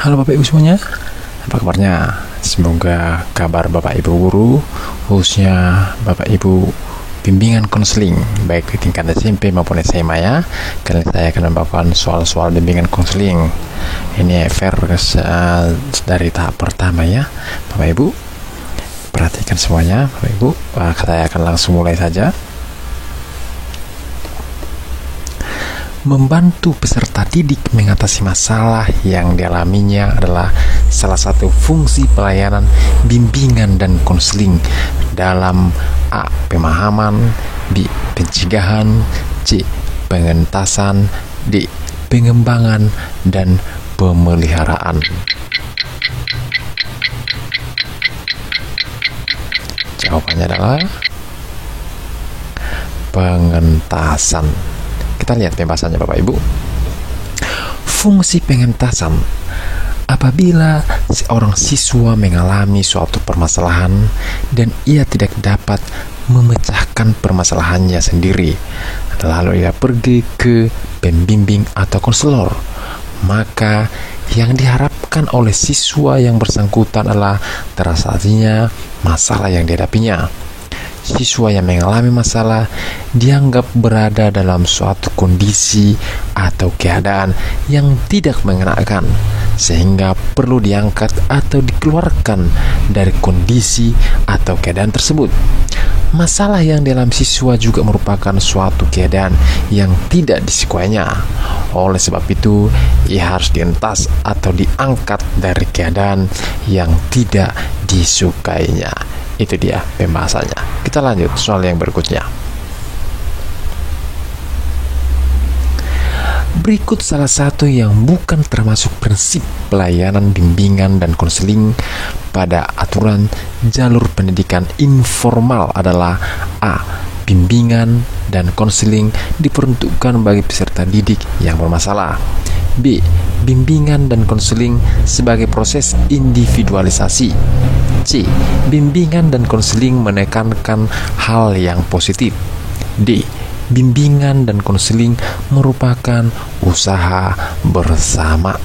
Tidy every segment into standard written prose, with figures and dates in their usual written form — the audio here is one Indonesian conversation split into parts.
Halo Bapak Ibu semuanya, apa kabarnya? Semoga kabar Bapak Ibu guru, khususnya Bapak Ibu bimbingan konseling, baik di tingkat SMP maupun SMA ya. Kali ini saya akan membawakan soal-soal bimbingan konseling. Ini dari tahap pertama ya, Bapak Ibu. Perhatikan semuanya, Bapak Ibu. Saya akan langsung mulai saja. Membantu peserta didik mengatasi masalah yang dialaminya adalah salah satu fungsi pelayanan bimbingan dan konseling dalam A. Pemahaman, B. Pencegahan, C. Pengentasan, D. Pengembangan dan pemeliharaan. Jawabannya adalah pengentasan. Kita lihat pembahasannya Bapak Ibu. Fungsi pengentasan: apabila seorang siswa mengalami suatu permasalahan dan ia tidak dapat memecahkan permasalahannya sendiri, lalu ia pergi ke pembimbing atau konselor, maka yang diharapkan oleh siswa yang bersangkutan adalah teratasinya masalah yang dihadapinya. Siswa yang mengalami masalah dianggap berada dalam suatu kondisi atau keadaan yang tidak mengenakan, sehingga perlu diangkat atau dikeluarkan dari kondisi atau keadaan tersebut. Masalah yang dalam siswa juga merupakan suatu keadaan yang tidak disukainya. Oleh sebab itu, ia harus dientas atau diangkat dari keadaan yang tidak disukainya. Itu dia pembahasannya. Kita lanjut soal yang berikutnya. Berikut salah satu yang bukan termasuk prinsip pelayanan bimbingan dan konseling pada aturan jalur pendidikan informal adalah A. Bimbingan dan konseling diperuntukkan bagi peserta didik yang bermasalah. B. Bimbingan dan konseling sebagai proses individualisasi. C. Bimbingan dan konseling menekankan hal yang positif. D. Bimbingan dan konseling merupakan usaha bersama.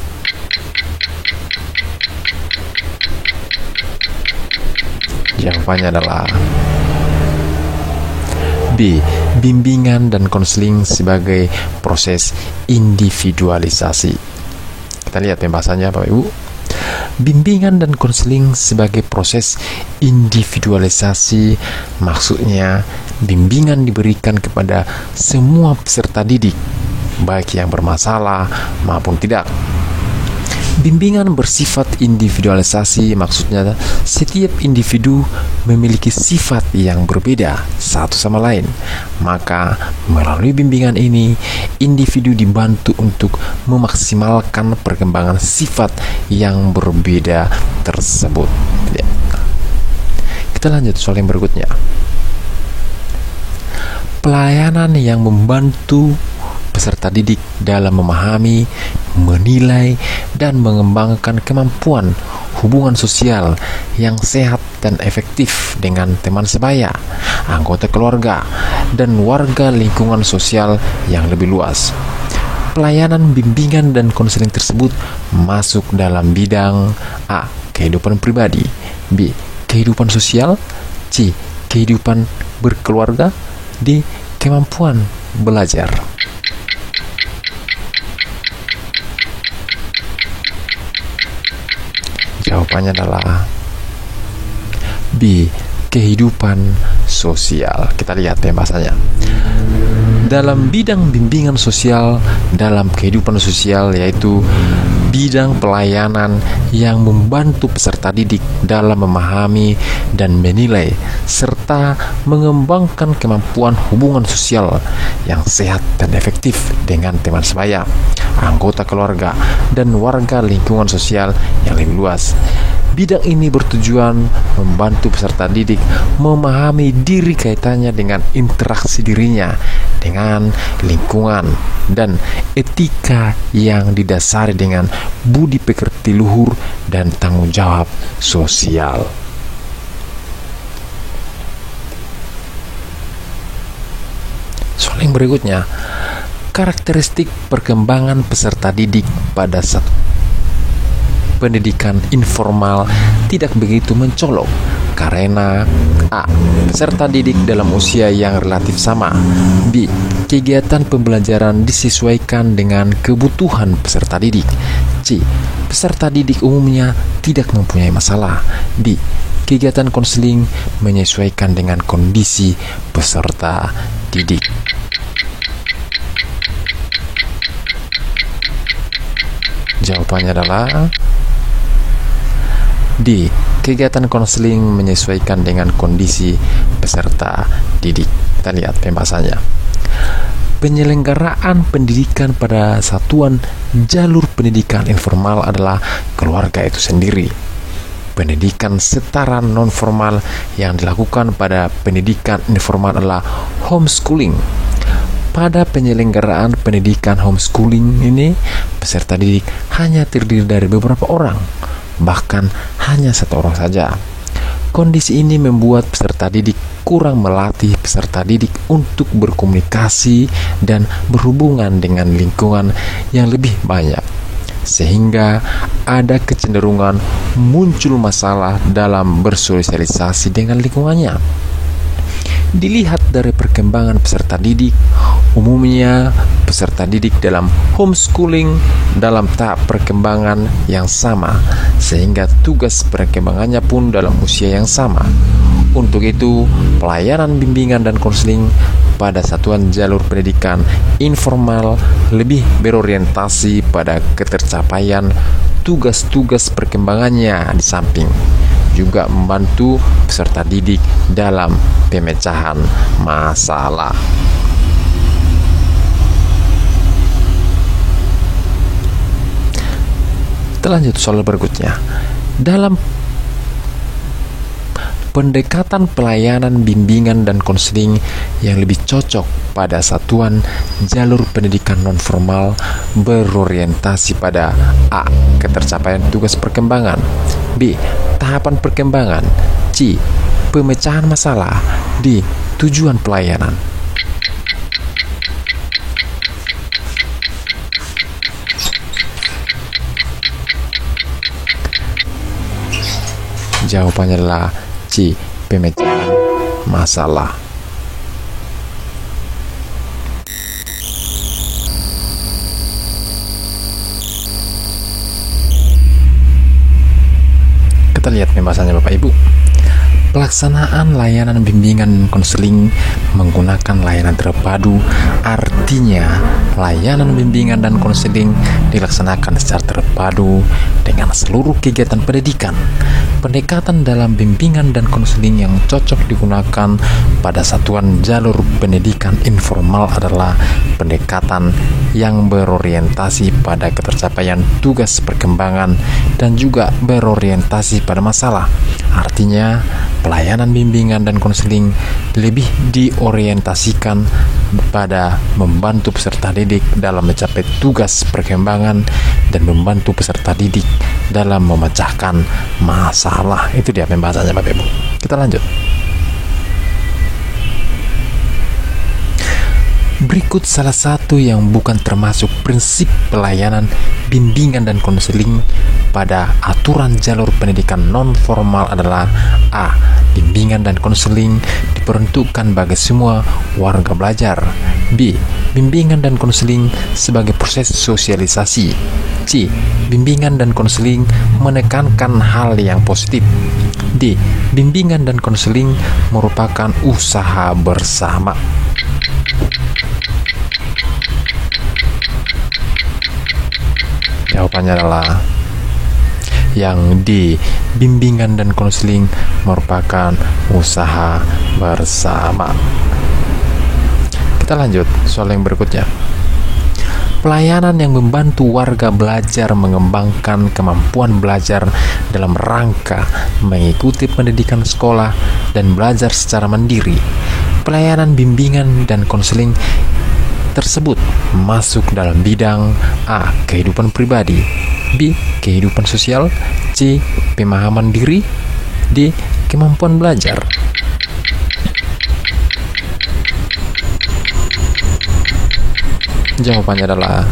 Jawabannya adalah B. Bimbingan dan konseling sebagai proses individualisasi. Kita lihat pembahasannya Bapak Ibu. Bimbingan dan konseling sebagai proses individualisasi maksudnya bimbingan diberikan kepada semua peserta didik, baik yang bermasalah maupun tidak. Bimbingan bersifat individualisasi maksudnya setiap individu memiliki sifat yang berbeda satu sama lain. Maka melalui bimbingan ini, individu dibantu untuk memaksimalkan perkembangan sifat yang berbeda tersebut. Kita lanjut soal yang berikutnya. Pelayanan yang membantu peserta didik dalam memahami, menilai, dan mengembangkan kemampuan hubungan sosial yang sehat dan efektif dengan teman sebaya, anggota keluarga, dan warga lingkungan sosial yang lebih luas. Pelayanan bimbingan dan konseling tersebut masuk dalam bidang A. Kehidupan pribadi, B. Kehidupan sosial, C. Kehidupan berkeluarga, D. Kemampuan belajar. Jawabannya adalah B. Kehidupan sosial. Kita lihat pembahasannya. Dalam bidang bimbingan sosial dalam kehidupan sosial, yaitu bidang pelayanan yang membantu peserta didik dalam memahami dan menilai serta mengembangkan kemampuan hubungan sosial yang sehat dan efektif dengan teman sebaya, anggota keluarga, dan warga lingkungan sosial yang lebih luas. Bidang ini bertujuan membantu peserta didik memahami diri kaitannya dengan interaksi dirinya dengan lingkungan dan etika yang didasari dengan budi pekerti luhur dan tanggung jawab sosial. Soal yang berikutnya, karakteristik perkembangan peserta didik pada pendidikan informal tidak begitu mencolok karena A. Peserta didik dalam usia yang relatif sama. B. Kegiatan pembelajaran disesuaikan dengan kebutuhan peserta didik. C. Peserta didik umumnya tidak mempunyai masalah. D. Kegiatan konseling menyesuaikan dengan kondisi peserta didik. Jawabannya adalah D. Kegiatan konseling menyesuaikan dengan kondisi peserta didik. Kita lihat pembahasannya. Penyelenggaraan pendidikan pada satuan jalur pendidikan informal adalah keluarga itu sendiri. Pendidikan setara non-formal yang dilakukan pada pendidikan informal adalah homeschooling. Pada penyelenggaraan pendidikan homeschooling ini, peserta didik hanya terdiri dari beberapa orang, bahkan hanya satu orang saja. Kondisi ini membuat peserta didik kurang melatih peserta didik untuk berkomunikasi dan berhubungan dengan lingkungan yang lebih banyak, sehingga ada kecenderungan muncul masalah dalam bersosialisasi dengan lingkungannya. Dilihat dari perkembangan peserta didik, umumnya peserta didik dalam homeschooling dalam tahap perkembangan yang sama, sehingga tugas perkembangannya pun dalam usia yang sama. Untuk itu, pelayanan bimbingan dan konseling pada satuan jalur pendidikan informal lebih berorientasi pada ketercapaian tugas-tugas perkembangannya, di samping juga membantu peserta didik dalam pemecahan masalah. Kita lanjut soal berikutnya. Dalam pendekatan pelayanan bimbingan dan konseling yang lebih cocok pada satuan jalur pendidikan non-formal berorientasi pada A. Ketercapaian tugas perkembangan. B. Tahapan perkembangan. C. Pemecahan masalah. D. Tujuan pelayanan. Jawabannya adalah C. Pemecahan masalah. Kita lihat pembahasannya Bapak Ibu. Pelaksanaan layanan bimbingan konseling menggunakan layanan terpadu, artinya layanan bimbingan dan konseling dilaksanakan secara terpadu dengan seluruh kegiatan pendidikan. Pendekatan dalam bimbingan dan konseling yang cocok digunakan pada satuan jalur pendidikan informal adalah pendekatan yang berorientasi pada ketercapaian tugas perkembangan dan juga berorientasi pada masalah. Artinya, pelayanan bimbingan dan konseling lebih diorientasikan pada membantu peserta didik dalam mencapai tugas perkembangan dan membantu peserta didik dalam memecahkan masalah. Itu dia pembahasannya Bapak Ibu. Kita lanjut. Berikut salah satu yang bukan termasuk prinsip pelayanan bimbingan dan konseling pada aturan jalur pendidikan non-formal adalah A. Bimbingan dan konseling diperuntukkan bagi semua warga belajar. B. Bimbingan dan konseling sebagai proses sosialisasi. C. Bimbingan dan konseling menekankan hal yang positif. D. Bimbingan dan konseling merupakan usaha bersama. Jawabannya adalah yang D. Bimbingan dan konseling merupakan usaha bersama. Kita lanjut soal yang berikutnya. Pelayanan yang membantu warga belajar mengembangkan kemampuan belajar dalam rangka mengikuti pendidikan sekolah dan belajar secara mandiri. Pelayanan bimbingan dan konseling tersebut masuk dalam bidang A. Kehidupan pribadi, B. Kehidupan sosial, C. Pemahaman diri, D. Kemampuan belajar. Jawabannya adalah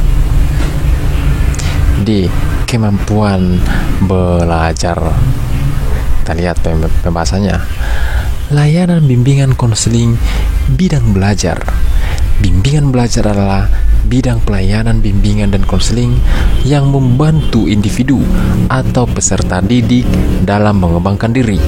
D. kemampuan belajar. Kita lihat pembahasannya. Layanan bimbingan konseling bidang belajar. Bimbingan belajar adalah bidang pelayanan bimbingan dan konseling yang membantu individu atau peserta didik dalam mengembangkan diri,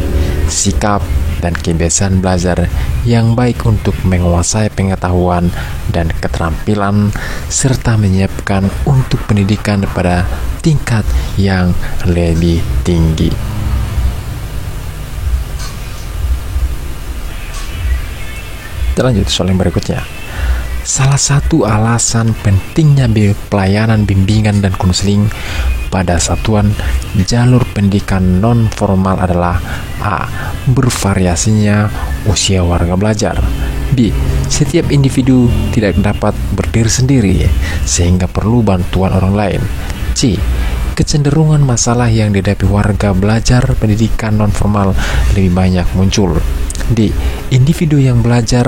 sikap, dan kebiasaan belajar yang baik untuk menguasai pengetahuan dan keterampilan serta menyiapkan untuk pendidikan pada tingkat yang lebih tinggi. Kita lanjut soal yang berikutnya. Salah satu alasan pentingnya pelayanan bimbingan dan konseling pada satuan jalur pendidikan non-formal adalah A. Bervariasinya usia warga belajar. B. Setiap individu tidak dapat berdiri sendiri sehingga perlu bantuan orang lain. C. Kecenderungan masalah yang dihadapi warga belajar pendidikan non-formal lebih banyak muncul. D. Individu yang belajar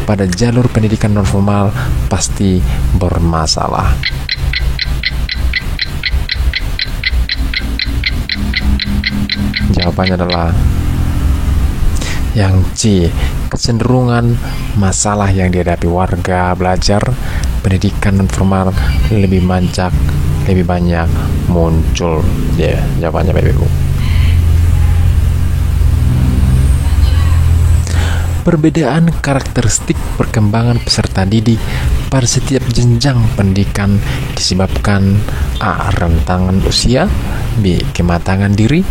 pada jalur pendidikan non-formal pasti bermasalah. Jawabannya adalah yang C. Kecenderungan masalah yang dihadapi warga belajar pendidikan non-formal lebih banyak muncul. Jawabannya Bapak Ibu. Perbedaan karakteristik perkembangan peserta didik pada setiap jenjang pendidikan disebabkan A. Rentangan usia, B. Kematangan diri,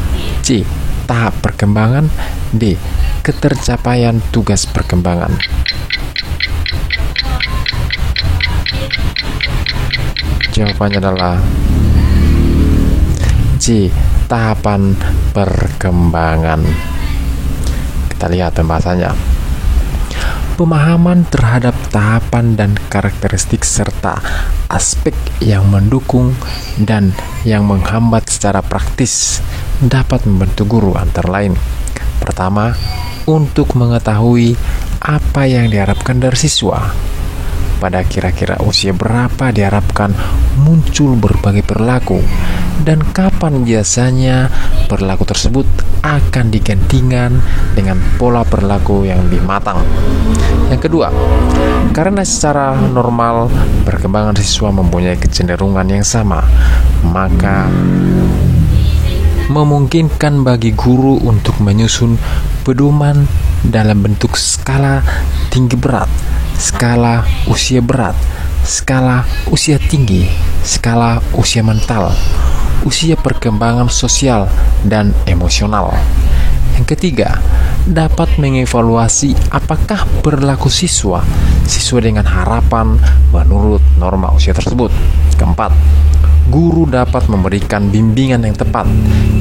C. Tahap perkembangan, D. Ketercapaian tugas perkembangan. Jawabannya adalah C. Tahapan perkembangan. Kita lihat pembahasannya. Pemahaman terhadap tahapan dan karakteristik serta aspek yang mendukung dan yang menghambat secara praktis dapat membantu guru antara lain. Pertama, untuk mengetahui apa yang diharapkan dari siswa. Pada kira-kira usia berapa diharapkan muncul berbagai perilaku dan kapan biasanya perilaku tersebut akan digantikan dengan pola perilaku yang lebih matang. Yang kedua, karena secara normal perkembangan siswa mempunyai kecenderungan yang sama, maka memungkinkan bagi guru untuk menyusun pedoman dalam bentuk skala tinggi berat, skala usia berat, skala usia tinggi, skala usia mental, usia perkembangan sosial dan emosional. Yang ketiga, dapat mengevaluasi apakah perilaku siswa sesuai dengan harapan menurut norma usia tersebut. Keempat, guru dapat memberikan bimbingan yang tepat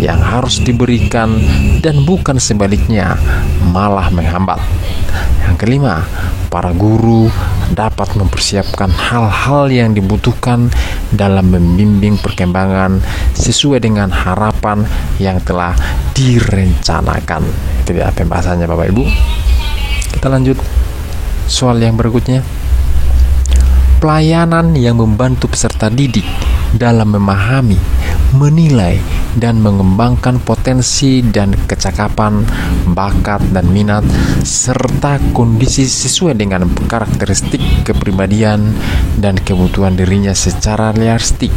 yang harus diberikan dan bukan sebaliknya malah menghambat. Yang kelima, para guru dapat mempersiapkan hal-hal yang dibutuhkan dalam membimbing perkembangan sesuai dengan harapan yang telah direncanakan. Itu dia pembahasannya Bapak Ibu. Kita lanjut soal yang berikutnya. Pelayanan yang membantu peserta didik dalam memahami, menilai, dan mengembangkan potensi dan kecakapan, bakat dan minat, serta kondisi sesuai dengan karakteristik kepribadian dan kebutuhan dirinya secara realistik.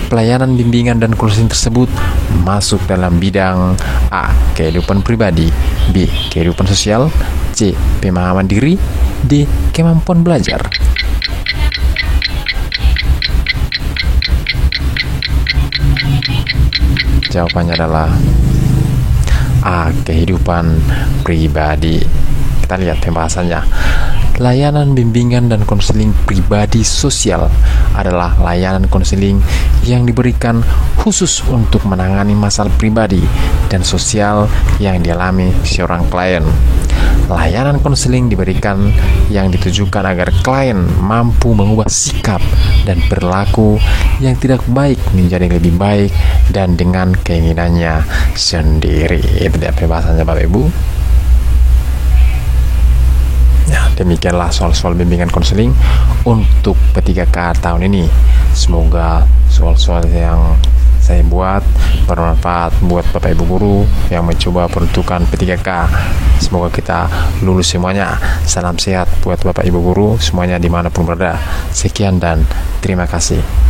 Pelayanan bimbingan dan konseling tersebut masuk dalam bidang A. Kehidupan pribadi, B. Kehidupan sosial, C. Pemahaman diri, D. Kemampuan belajar. Jawabannya adalah A. Kehidupan pribadi. Kita lihat pembahasannya. Layanan bimbingan dan konseling pribadi sosial adalah layanan konseling yang diberikan khusus untuk menangani masalah pribadi dan sosial yang dialami seorang klien. Layanan konseling diberikan yang ditujukan agar klien mampu mengubah sikap dan perilaku yang tidak baik menjadi lebih baik dan dengan keinginannya sendiri. Itu dia pembahasannya Bapak Ibu. Ya, demikianlah soal-soal bimbingan konseling untuk P3K tahun ini. Semoga soal-soal yang saya buat bermanfaat buat Bapak Ibu guru yang mencoba peruntukan P3K. Semoga kita lulus semuanya. Salam sehat buat Bapak Ibu guru semuanya dimanapun berada. Sekian dan terima kasih.